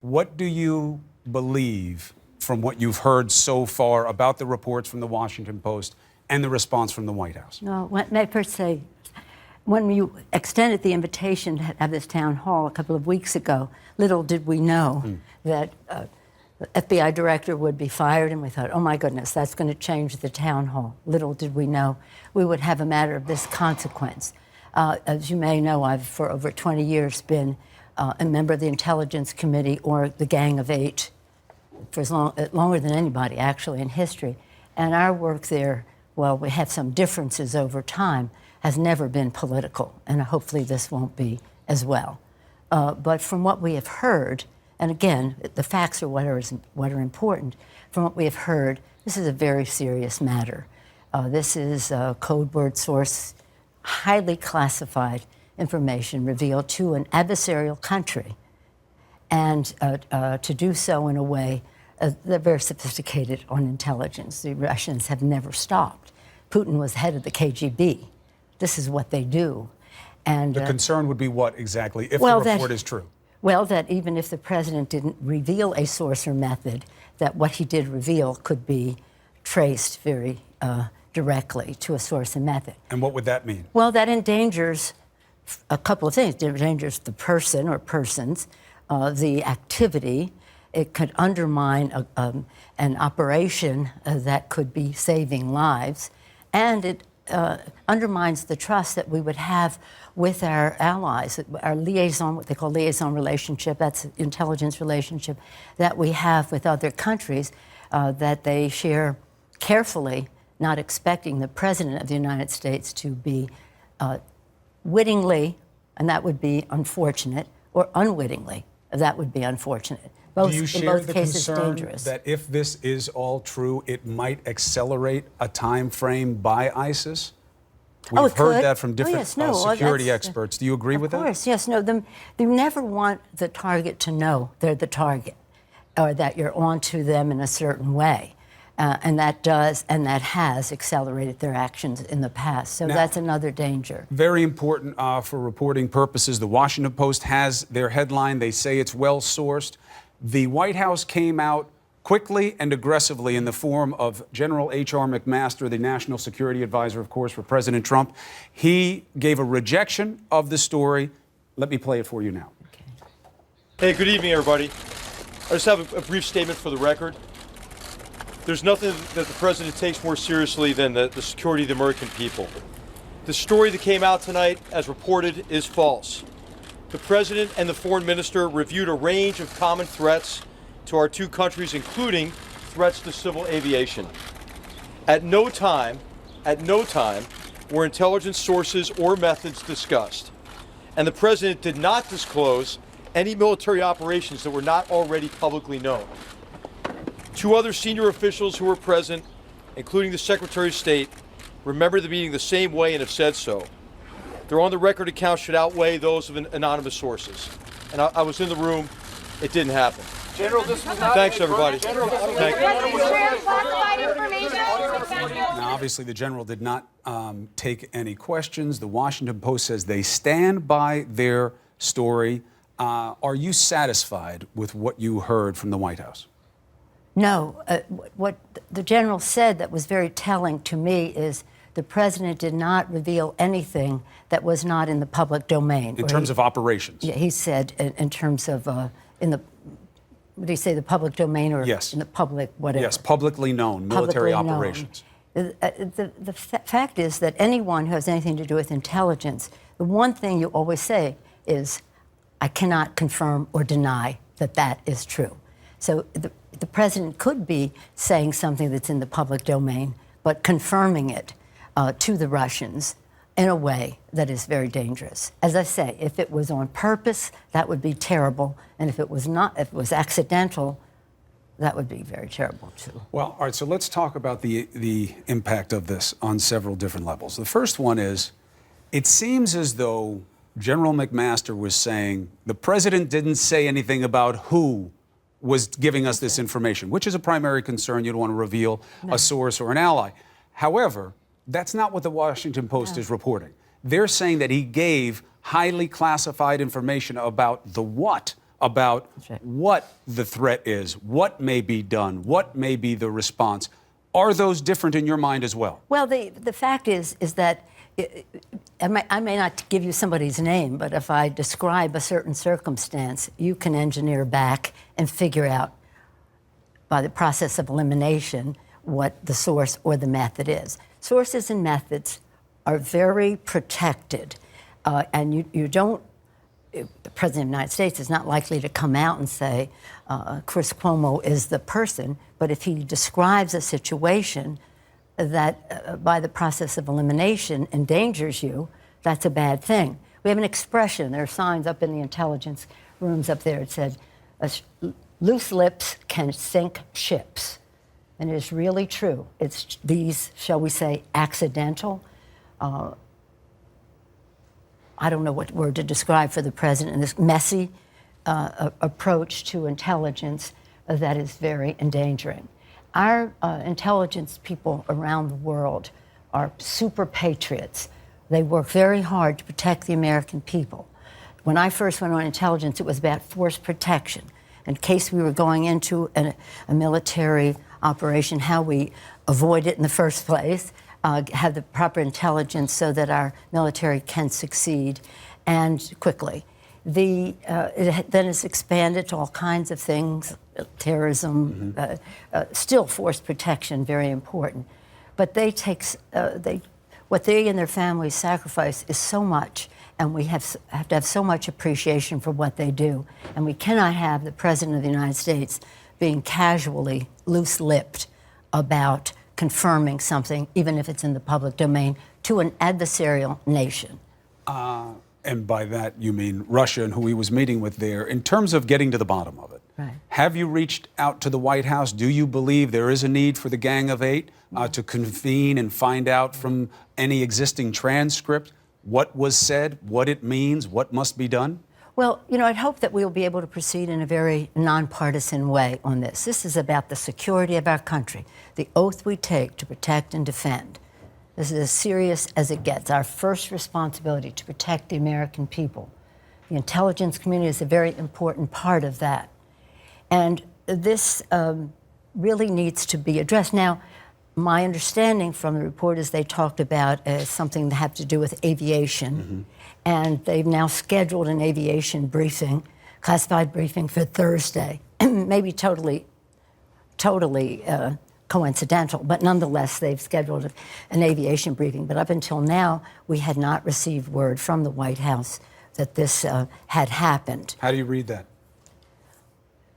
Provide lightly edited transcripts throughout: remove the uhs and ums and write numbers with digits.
What do you believe from what you've heard so far about the reports from the Washington Post and the response from the White House? No, may I first say, when you extended the invitation to have this town hall a couple of weeks ago, little did we know that the FBI director would be fired, and we thought, oh my goodness, that's going to change the town hall. Little did we know we would have a matter of this consequence. As you may know, I've for over 20 years been a member of the Intelligence Committee, or the Gang of Eight, for longer than anybody actually in history. And our work there, well, we have some differences over time, has never been political, and hopefully this won't be as well. But from what we have heard, and again, the facts are what are important, from what we have heard, this is a very serious matter. This is a code word source, highly classified information revealed to an adversarial country, and to do so in a way, they're very sophisticated on intelligence. The Russians have never stopped. Putin was head of the KGB. This is what they do. And the concern would be what exactly, if the report is true? Well, that even if the president didn't reveal a source or method, that what he did reveal could be traced very directly to a source and method. And what would that mean? Well, that endangers a couple of things. It endangers the person or persons, the activity. It could undermine an operation that could be saving lives, and it undermines the trust that we would have with our allies, our liaison, what they call liaison relationship, that's intelligence relationship that we have with other countries that they share carefully, not expecting the President of the United States to be wittingly, and that would be unfortunate, or unwittingly, that would be unfortunate. Do you share the concern that if this is all true, it might accelerate a time frame by ISIS? We've heard that from different security experts. Do you agree with that? Of course, yes. No, you never want the target to know they're the target, or that you're onto them in a certain way. And that does, and that has accelerated their actions in the past. So now, that's another danger. Very important for reporting purposes. The Washington Post has their headline. They say it's well-sourced. The White House came out quickly and aggressively in the form of General H.R. McMaster, the National Security Advisor, of course, for President Trump. He gave a rejection of the story. Let me play it for you now. Okay. Hey, good evening, everybody. I just have a brief statement for the record. There's nothing that the president takes more seriously than the security of the American people. The story that came out tonight, as reported, is false. The president and the foreign minister reviewed a range of common threats to our two countries, including threats to civil aviation. At no time were intelligence sources or methods discussed. And the president did not disclose any military operations that were not already publicly known. Two other senior officials who were present, including the Secretary of State, remember the meeting the same way and have said so. Their on-the-record accounts should outweigh those of anonymous sources. And I was in the room. It didn't happen. General, this was not. Thanks, everybody. General, Thank you. Now, obviously, the general did not take any questions. The Washington Post says they stand by their story. Are you satisfied with what you heard from the White House? No. What the general said that was very telling to me is the president did not reveal anything that was not in the public domain. In terms of operations? Yeah, he said in terms of, in the, what did he say, the public domain, or yes, in the public whatever? Yes, publicly known military operations. The fact is that anyone who has anything to do with intelligence, the one thing you always say is, I cannot confirm or deny that that is true. So the president could be saying something that's in the public domain, but confirming it to the Russians in a way that is very dangerous. As I say, if it was on purpose, that would be terrible. And if it was not, if it was accidental, that would be very terrible too. Well, all right, so let's talk about the impact of this on several different levels. The first one is, it seems as though General McMaster was saying the president didn't say anything about who was giving us this information, which is a primary concern. You don't want to reveal a source or an ally. However, that's not what the Washington Post is reporting. They're saying that he gave highly classified information about the what about right. what the threat is, what may be done, what may be the response. Are those different in your mind as well? Well, the fact is that I may not give you somebody's name, but if I describe a certain circumstance, you can engineer back and figure out by the process of elimination what the source or the method is. Sources and methods are very protected, and you don't. The President of the United States is not likely to come out and say Chris Cuomo is the person, but if he describes a situation that by the process of elimination endangers you, that's a bad thing. We have an expression, there are signs up in the intelligence rooms up there, it said, loose lips can sink ships. And it is really true. It's these, shall we say, accidental, I don't know what word to describe for the president, and this messy approach to intelligence that is very endangering. Our intelligence people around the world are super patriots. They work very hard to protect the American people. When I first went on intelligence, it was about force protection. In case we were going into a military operation, how we avoid it in the first place, have the proper intelligence so that our military can succeed and quickly. Then it's expanded to all kinds of things, terrorism, still force protection, very important. But what they and their families sacrifice is so much, and we have to have so much appreciation for what they do. And we cannot have the President of the United States being casually loose-lipped about confirming something, even if it's in the public domain, to an adversarial nation. And by that, you mean Russia and who he was meeting with there. In terms of getting to the bottom of it, right. Have you reached out to the White House? Do you believe there is a need for the Gang of Eight to convene and find out from any existing transcript what was said, what it means, what must be done? Well, you know, I'd hope that we'll be able to proceed in a very nonpartisan way on this. This is about the security of our country, the oath we take to protect and defend. This is as serious as it gets. Our first responsibility to protect the American people. The intelligence community is a very important part of that. And this really needs to be addressed. Now, my understanding from the report is they talked about something that had to do with aviation. Mm-hmm. And they've now scheduled an aviation briefing, classified briefing for Thursday. Maybe totally coincidental, but nonetheless, they've scheduled an aviation briefing. But up until now, we had not received word from the White House that this had happened. How do you read that?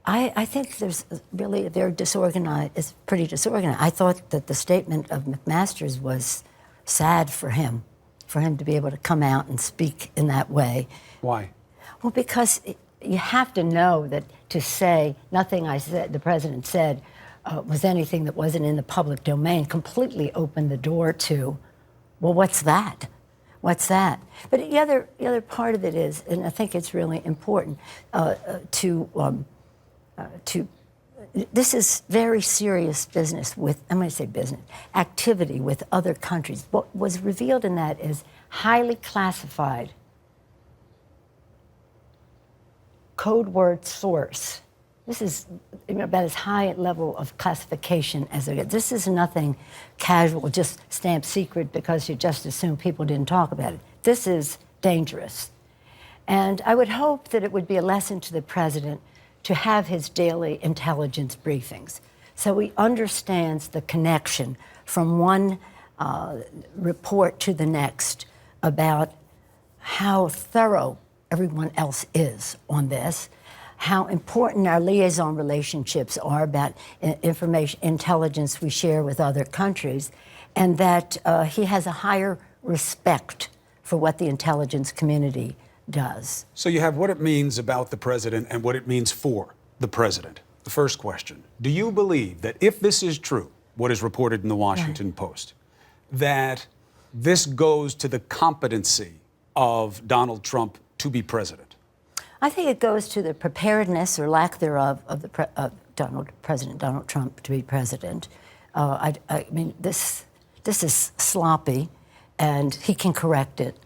I think there's really, they're disorganized, it's pretty disorganized. I thought that the statement of McMaster's was sad for him to be able to come out and speak in that way. Why? Well, because you have to know that to say nothing I said, the president said, was anything that wasn't in the public domain, completely opened the door to, well, what's that? What's that? But the other part of it is, and I think it's really important, this is very serious business with, I'm going to say business, activity with other countries. What was revealed in that is highly classified code word source. This is about as high a level of classification as there gets. This is nothing casual, just stamped secret because you just assume people didn't talk about it. This is dangerous. And I would hope that it would be a lesson to the president to have his daily intelligence briefings so he understands the connection from one report to the next about how thorough everyone else is on this, how important our liaison relationships are about information, intelligence we share with other countries, and that he has a higher respect for what the intelligence community does. So you have what it means about the president and what it means for the president. The first question, do you believe that if this is true, what is reported in the Washington Post, that this goes to the competency of Donald Trump to be president? I think it goes to the preparedness or lack thereof of President Donald Trump to be president. I mean, this is sloppy, and he can correct it.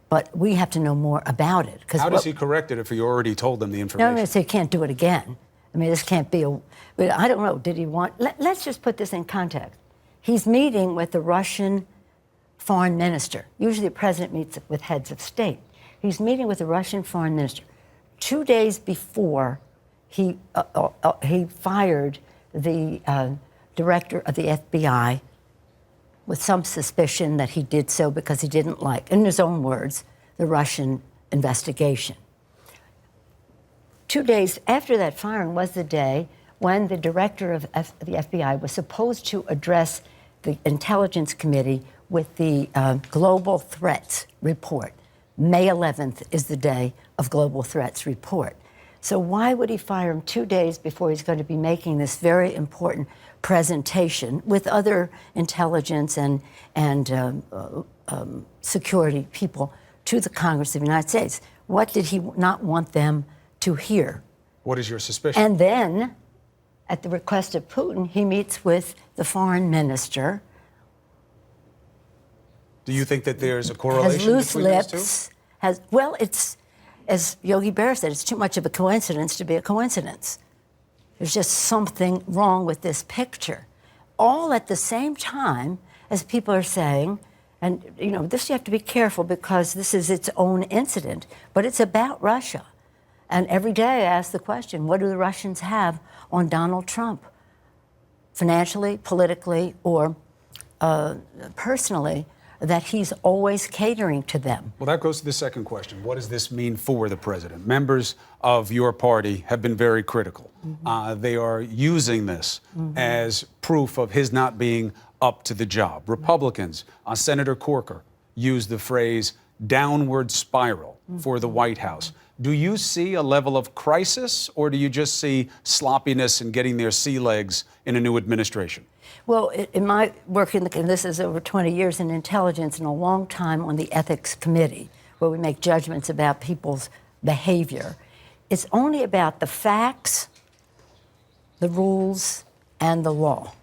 but we have to know more about it. How does he correct it if he already told them the No, information? I'm going to say he can't do it again. I mean, this can't be but I don't know, did he want, let's just put this in context. He's meeting with the Russian foreign minister. Usually the president meets with heads of state. He's meeting with the Russian foreign minister 2 days before he fired the director of the FBI with some suspicion that he did so because he didn't like, in his own words, the Russian investigation. 2 days after that firing was the day when the director of the FBI was supposed to address the Intelligence Committee with the Global Threats Report. May 11th is the day of Global Threats Report. So why would he fire him 2 days before he's going to be making this very important presentation with other intelligence and security people to the Congress of the United States? What did he not want them to hear? What is your suspicion? And then, at the request of Putin, he meets with the foreign minister. Do you think that there's a Has correlation loose between those lips. Well, it's, as Yogi Berra said, it's too much of a coincidence to be a coincidence. There's just something wrong with this picture. All at the same time as people are saying, and you know, this you have to be careful because this is its own incident, but it's about Russia. And every day I ask the question, what do the Russians have on Donald Trump? Financially, politically, or personally, that he's always catering to them. Well, that goes to the second question. What does this mean for the president? Members of your party have been very critical. They are using this as proof of his not being up to the job. Republicans, Senator Corker, used the phrase downward spiral for the White House. Do you see a level of crisis, or do you just see sloppiness and getting their sea legs in a new administration? Well, in my work, and this is over 20 years in intelligence and a long time on the ethics committee, where we make judgments about people's behavior, it's only about the facts, the rules, and the law.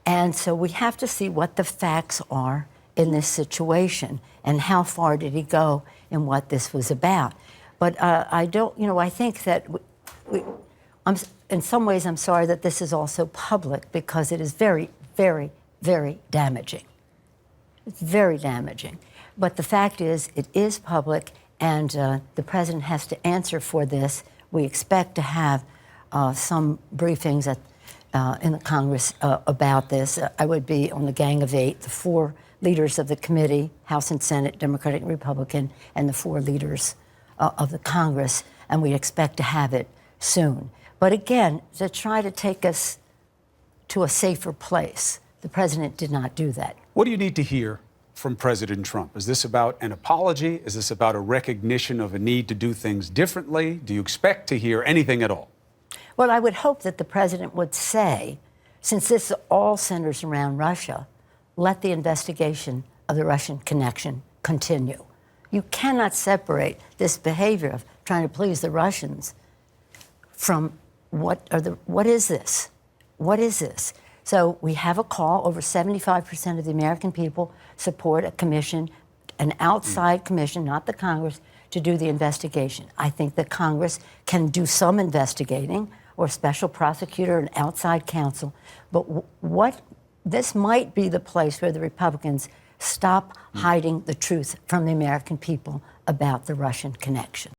And so we have to see what the facts are in this situation and how far did he go in what this was about. But I don't, you know, I think that in some ways I'm sorry that this is also public because it is very, very, very damaging. It's very damaging. But the fact is, it is public, and the president has to answer for this. We expect to have some briefings in the Congress about this. I would be on the Gang of Eight, the 4 leaders of the committee, House and Senate, Democratic and Republican, and the 4 leaders of the Congress, and we expect to have it soon. But again, to try to take us to a safer place, the president did not do that. What do you need to hear from President Trump? Is this about an apology? Is this about a recognition of a need to do things differently? Do you expect to hear anything at all? Well, I would hope that the president would say, since this all centers around Russia, let the investigation of the Russian connection continue. You cannot separate this behavior of trying to please the Russians from what is this? What is this? So we have a call. Over 75% of the American people support a commission, an outside commission, not the Congress, to do the investigation. I think that Congress can do some investigating, or a special prosecutor, an outside counsel. But this might be the place where the Republicans stop hiding the truth from the American people about the Russian connection.